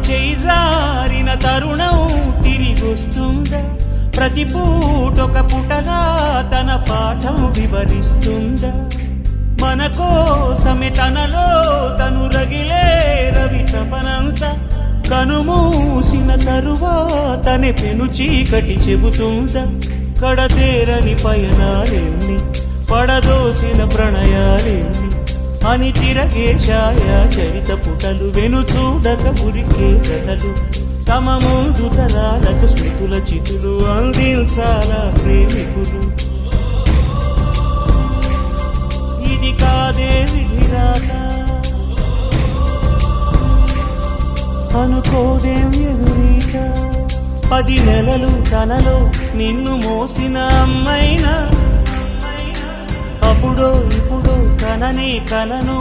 చేయి జారిన తరుణం తిరిగొస్తుందా? ప్రతి పూటొక పుటలా తన పాఠం వివరిస్తుందా? మన కోసమే తనలో తను రగిలే రవి తపనంత కనుమూసిన తరువాతనే పెను చీకటి చెబుతుందా? కడతేరని పయనాలెన్ని, పడదోసిన ప్రణయాలెన్ని అని తిరగే ఛాయా చరిత పుటలు, వెను చూడక ఉరికే కథలు, తమ ముందు తరాలకు స్మృతుల చితులు అందించాలా ప్రేమికులు. ఇది కాదే విధిరాత, అనుకోదేం ఎదురీత. 10 నెలలు తనలో నిన్ను మోసిన అమ్మైనా, అప్పుడో ఇప్పుడో కనని కలను